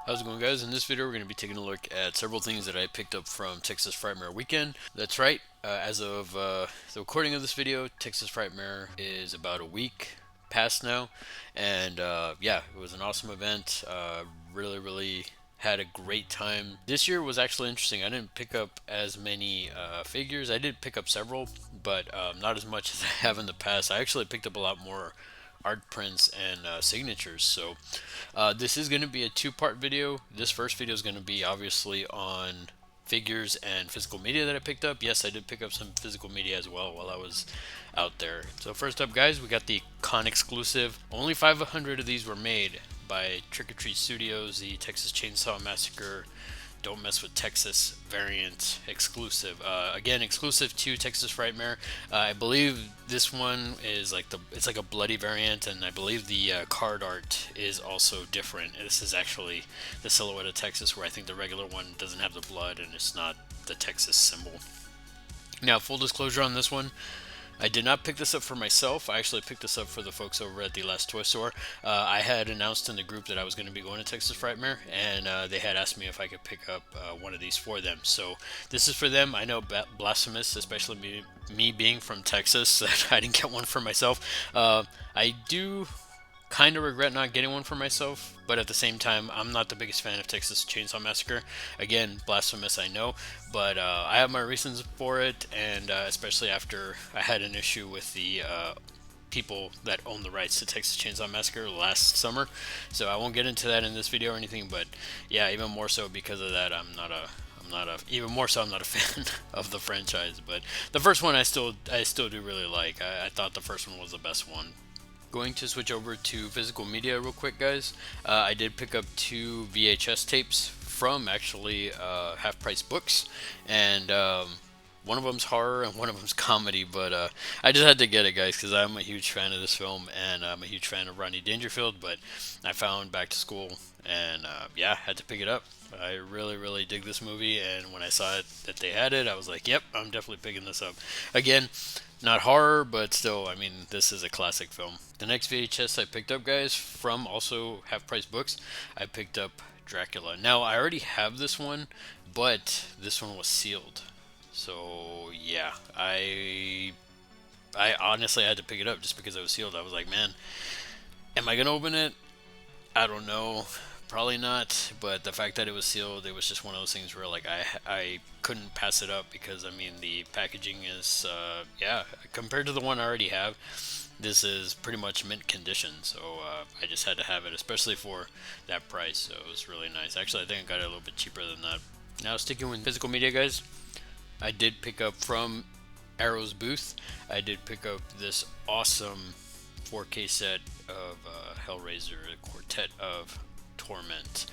How's it going, guys? In this video, we're going to be taking a look at several things that I picked up from Texas Frightmare weekend. That's right, as of the recording of this video, Texas Frightmare is about a week past now, and yeah, it was an awesome event. Really had a great time. This year was actually interesting. I didn't pick up as many figures. I did pick up several, but not as much as I have in the past. I actually picked up a lot more art prints and signatures. So this is going to be a two-part video. This first video is going to be obviously on figures and physical media that I picked up. Yes, I did pick up some physical media as well while I was out there. So first up, guys, we got the con exclusive. Only 500 of these were made by Trick or Treat Studios, the Texas Chainsaw Massacre Don't Mess with Texas variant exclusive. Again, exclusive to Texas Frightmare. I believe this one is like it's like a bloody variant, and I believe the card art is also different. This is actually the silhouette of Texas, where I think the regular one doesn't have the blood and it's not the Texas symbol. Now, full disclosure on this one, I did not pick this up for myself. I actually picked this up for the folks over at the last toy store. I had announced in the group that I was going to be going to Texas Frightmare, and they had asked me if I could pick up one of these for them. So this is for them. I know blasphemous, especially me being from Texas, that I didn't get one for myself. I do kind of regret not getting one for myself, but at the same time, I'm not the biggest fan of Texas Chainsaw Massacre. Again, blasphemous, I know, but I have my reasons for it, and especially after I had an issue with the people that own the rights to Texas Chainsaw Massacre last summer. So I won't get into that in this video or anything, but yeah, even more so because of that, even more so, I'm not a fan of the franchise. But the first one, I still do really like. I thought the first one was the best one. Going to switch over to physical media real quick, guys. I did pick up two VHS tapes from actually half price books, and one of them's horror and one of them's comedy. But I just had to get it, guys, because I'm a huge fan of this film and I'm a huge fan of Rodney Dangerfield. But I found Back to School, and yeah, had to pick it up. I really dig this movie, and when I saw it that they had it, I was like, yep, I'm definitely picking this up. Again, not horror, but still, I mean, this is a classic film. The next VHS I picked up, guys, from also Half Price Books, I picked up Dracula. Now, I already have this one, but this one was sealed. So, yeah, I honestly had to pick it up just because it was sealed. I was like, man, am I going to open it? I don't know. Probably not, but the fact that it was sealed, it was just one of those things where like I couldn't pass it up because I mean the packaging is yeah, compared to the one I already have, this is pretty much mint condition. So I just had to have it, especially for that price. So it was really nice. Actually, I think I got it a little bit cheaper than that. Now sticking with physical media, guys, I did pick up from Arrow's booth. I did pick up this awesome 4K set of Hellraiser, a Quartet of Torment.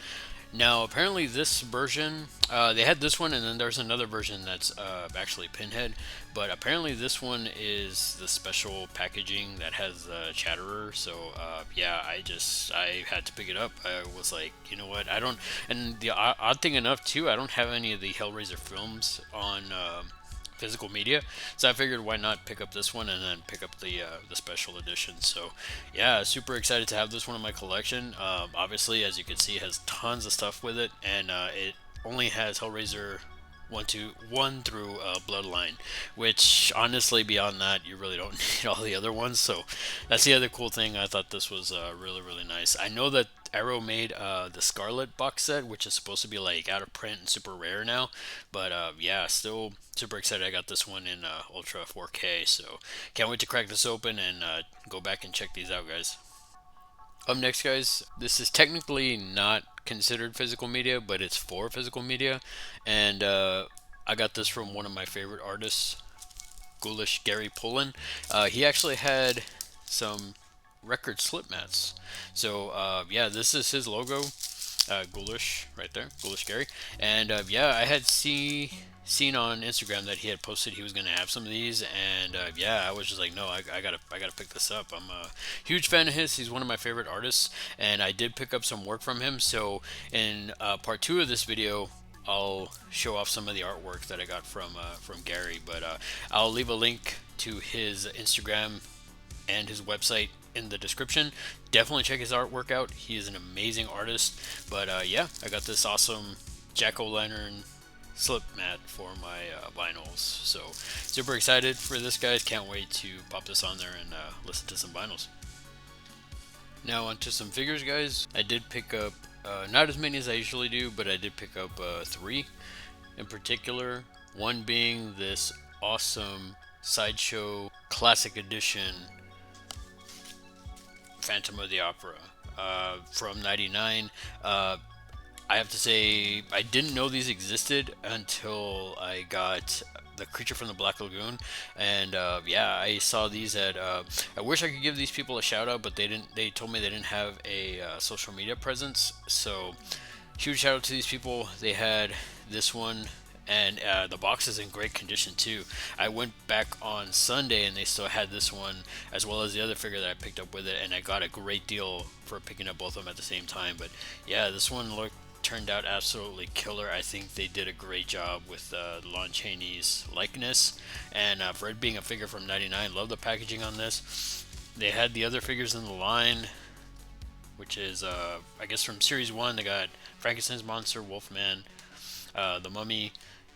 Now, apparently, this version, they had this one, and then there's another version that's actually Pinhead. But apparently, this one is the special packaging that has the Chatterer. So, yeah, I had to pick it up. I was like, you know what? I don't. And the odd thing enough, too, I don't have any of the Hellraiser films on. Physical media, so I figured why not pick up this one and then pick up the special edition. So yeah, super excited to have this one in my collection. Obviously, as you can see, it has tons of stuff with it, and it only has Hellraiser 1 through Bloodline, which honestly, beyond that, you really don't need all the other ones. So that's the other cool thing. I thought this was really nice. I know that Arrow made the Scarlet box set, which is supposed to be like out of print and super rare now, but yeah, still super excited. I got this one in Ultra 4K, so can't wait to crack this open and go back and check these out, guys. Up next, guys, this is technically not considered physical media, but it's for physical media, and I got this from one of my favorite artists, Ghoulish Gary Pullen. He actually had some record slip mats. So yeah, this is his logo, Ghoulish right there, Ghoulish Gary. And yeah, I had seen on Instagram that he had posted he was gonna have some of these, and yeah, I was just like, no, I gotta pick this up. I'm a huge fan of his. He's one of my favorite artists, and I did pick up some work from him. So in part two of this video, I'll show off some of the artwork that I got from Gary. But I'll leave a link to his Instagram and his website in the description. Definitely check his artwork out. He is an amazing artist. But yeah, I got this awesome jack-o'-lantern slip mat for my vinyls. So super excited for this, guys. Can't wait to pop this on there and listen to some vinyls. Now onto some figures, guys. I did pick up not as many as I usually do, but I did pick up 3 in particular. One being this awesome Sideshow Classic Edition Phantom of the Opera from '99. I have to say, I didn't know these existed until I got the Creature from the Black Lagoon, and yeah, I saw these at. I wish I could give these people a shout out, but they didn't. They told me they didn't have a social media presence. So, huge shout out to these people. They had this one, and the box is in great condition too. I went back on Sunday, and they still had this one as well as the other figure that I picked up with it, and I got a great deal for picking up both of them at the same time. But yeah, this one turned out absolutely killer. I think they did a great job with Lon Chaney's likeness, and for it being a figure from '99, love the packaging on this. They had the other figures in the line, which is I guess from Series 1. They got Frankenstein's Monster, Wolfman, the Mummy,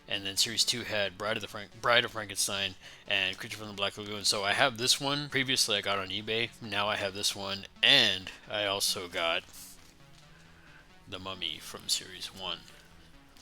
and then Series 2 had Bride of Frankenstein and Creature from the Black Lagoon. So I have this one. Previously I got on eBay. Now I have this one, and I also got the Mummy from Series 1.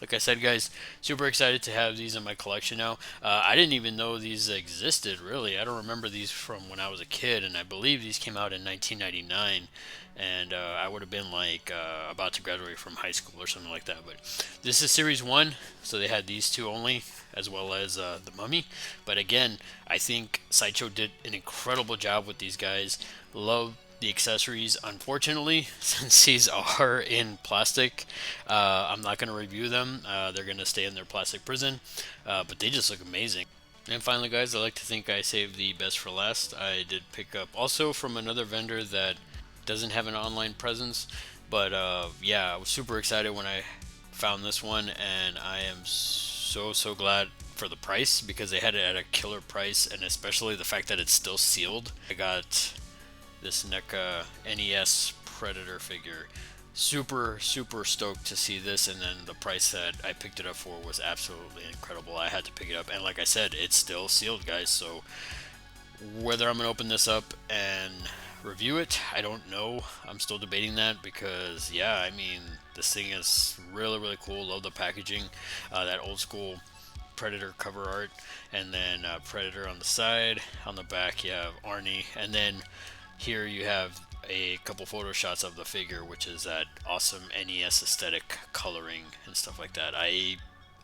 Like I said, guys, super excited to have these in my collection now. I didn't even know these existed, really. I don't remember these from when I was a kid, and I believe these came out in 1999, and I would have been like about to graduate from high school or something like that. But this is Series 1, so they had these two only, as well as the Mummy. But again, I think Sideshow did an incredible job with these guys. Love the accessories. Unfortunately, since these are in plastic, I'm not going to review them. They're going to stay in their plastic prison, but they just look amazing. And finally, guys, I like to think I saved the best for last. I did pick up also from another vendor that doesn't have an online presence, but yeah, I was super excited when I found this one, and I am so glad for the price, because they had it at a killer price, and especially the fact that it's still sealed. I got this NECA NES Predator figure. Super stoked to see this, and then the price that I picked it up for was absolutely incredible. I had to pick it up, and like I said, it's still sealed, guys. So whether I'm gonna open this up and review it, I don't know. I'm still debating that, because yeah, I mean, this thing is really cool. Love the packaging, that old school Predator cover art, and then Predator on the side. On the back you have Arnie, and then here you have a couple photo shots of the figure, which is that awesome NES aesthetic coloring and stuff like that.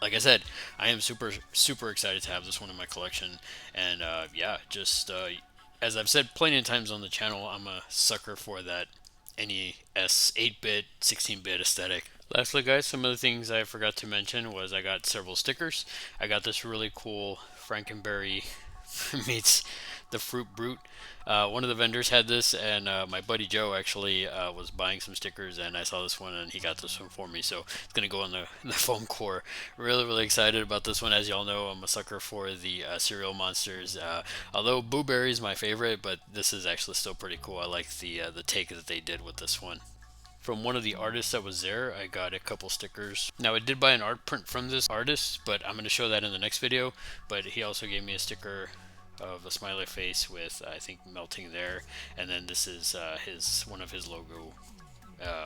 Like I said, I am super excited to have this one in my collection, and yeah, just as I've said plenty of times on the channel, I'm a sucker for that NES 8-bit, 16-bit aesthetic. Lastly, guys, some of the things I forgot to mention was I got several stickers. I got this really cool Frankenberry meets the Fruit Brute. One of the vendors had this, and my buddy Joe actually was buying some stickers, and I saw this one, and he got this one for me. So it's gonna go on the foam core. Really excited about this one. As y'all know, I'm a sucker for the cereal monsters. Although Boo Berry is my favorite, but this is actually still pretty cool. I like the take that they did with this one. From one of the artists that was there, I got a couple stickers. Now, I did buy an art print from this artist, but I'm going to show that in the next video. But he also gave me a sticker of a smiley face with, I think, melting there. And then this is one of his logo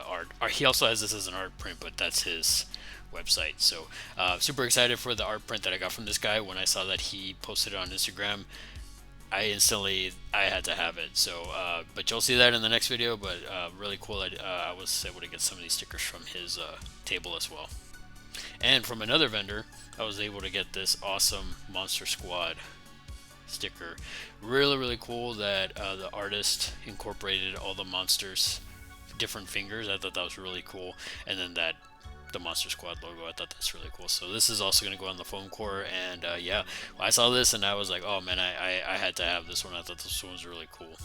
art. He also has this as an art print, but that's his website. So super excited for the art print that I got from this guy. When I saw that he posted it on Instagram, I had to have it. So but you'll see that in the next video. But really cool. I was able to get some of these stickers from his table as well. And from another vendor, I was able to get this awesome Monster Squad sticker. Really cool that the artist incorporated all the monsters, different fingers. I thought that was really cool. And then the Monster Squad logo, I thought that's really cool. So this is also going to go on the foam core, and yeah, I saw this and I was like, oh man, I had to have this one. I thought this one was really cool.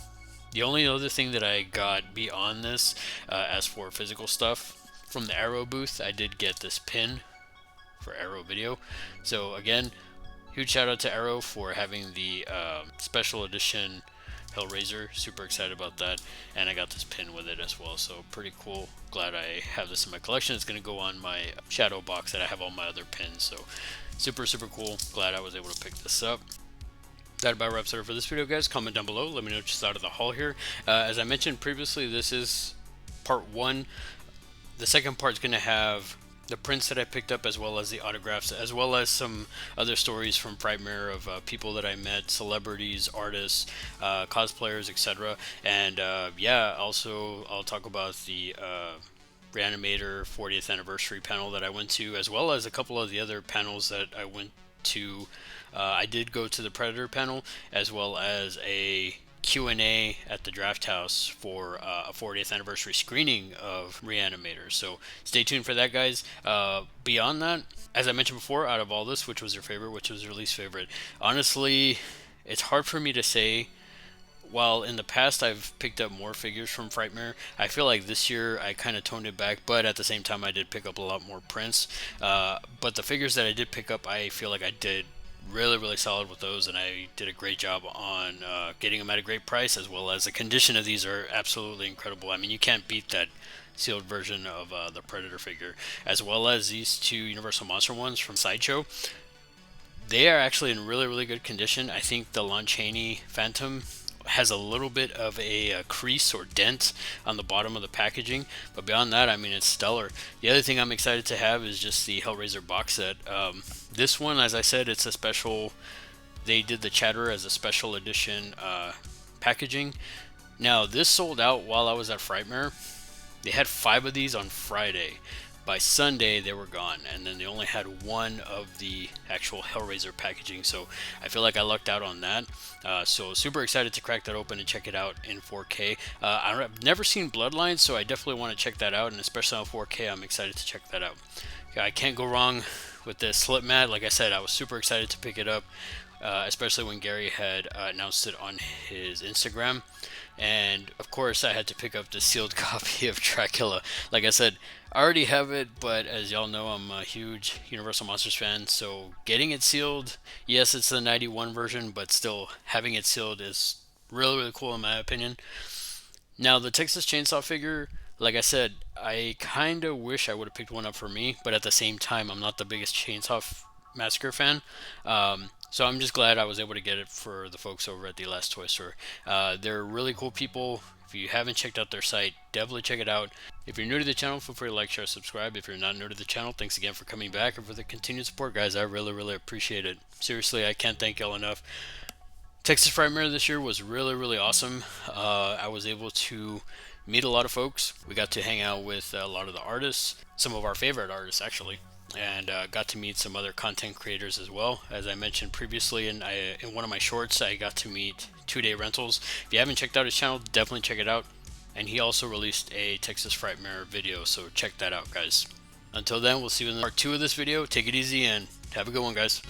The only other thing that I got beyond this, as for physical stuff, from the Arrow booth, I did get this pin for Arrow Video. So again, huge shout out to Arrow for having the special edition Hellraiser. Super excited about that, and I got this pin with it as well, so pretty cool. Glad I have this in my collection. It's going to go on my shadow box that I have all my other pins, so super cool. Glad I was able to pick this up. That about wraps it up for this video, guys. Comment down below, let me know what you thought of the haul here. As I mentioned previously, this is part 1. The second part is going to have the prints that I picked up, as well as the autographs, as well as some other stories from Frightmare of people that I met, celebrities, artists, cosplayers, etc. And yeah, also I'll talk about the Reanimator 40th anniversary panel that I went to, as well as a couple of the other panels that I went to. I did go to the Predator panel, as well as a Q&A at the Draft House for a 40th anniversary screening of Reanimator. So stay tuned for that, guys. Beyond that, as I mentioned before, out of all this, which was your favorite, which was your least favorite? Honestly, it's hard for me to say. While in the past I've picked up more figures from Frightmare, I feel like this year I kind of toned it back, but at the same time I did pick up a lot more prints. But the figures that I did pick up, I feel like I did really solid with those, and I did a great job on getting them at a great price, as well as the condition of these are absolutely incredible. I mean, you can't beat that sealed version of the Predator figure, as well as these two Universal Monster ones from Sideshow. They are actually in really good condition. I think the Lon Chaney Phantom has a little bit of a crease or dent on the bottom of the packaging, but beyond that, I mean, it's stellar. The other thing I'm excited to have is just the Hellraiser box set. This one, as I said, it's a special. They did the Chatterer as a special edition packaging. Now, this sold out while I was at Frightmare. They had 5 of these on Friday. By Sunday, they were gone, and then they only had 1 of the actual Hellraiser packaging, so I feel like I lucked out on that. So super excited to crack that open and check it out in 4K. I've never seen Bloodlines, so I definitely want to check that out, and especially on 4K, I'm excited to check that out. I can't go wrong with this slip mat. Like I said, I was super excited to pick it up, especially when Gary had announced it on his Instagram. And of course, I had to pick up the sealed copy of Dracula. Like I said, I already have it, but as y'all know, I'm a huge Universal Monsters fan, so getting it sealed, yes, it's the 91 version, but still having it sealed is really cool in my opinion. Now, the Texas Chainsaw figure, like I said, I kind of wish I would have picked one up for me, but at the same time, I'm not the biggest Chainsaw Massacre fan. So I'm just glad I was able to get it for the folks over at the Last Toy Store. They're really cool people. If you haven't checked out their site, definitely check it out. If you're new to the channel, feel free to like, share, subscribe. If you're not new to the channel, thanks again for coming back and for the continued support, guys. I really appreciate it. Seriously, I can't thank y'all enough. Texas Frightmare this year was really awesome. I was able to meet a lot of folks. We got to hang out with a lot of the artists, some of our favorite artists actually, and got to meet some other content creators as well. As I mentioned previously in one of my shorts, I got to meet 2-Day Rentals. If you haven't checked out his channel, definitely check it out. And he also released a Texas Frightmare video, so check that out, guys. Until then, we'll see you in part 2 of this video. Take it easy and have a good one, guys.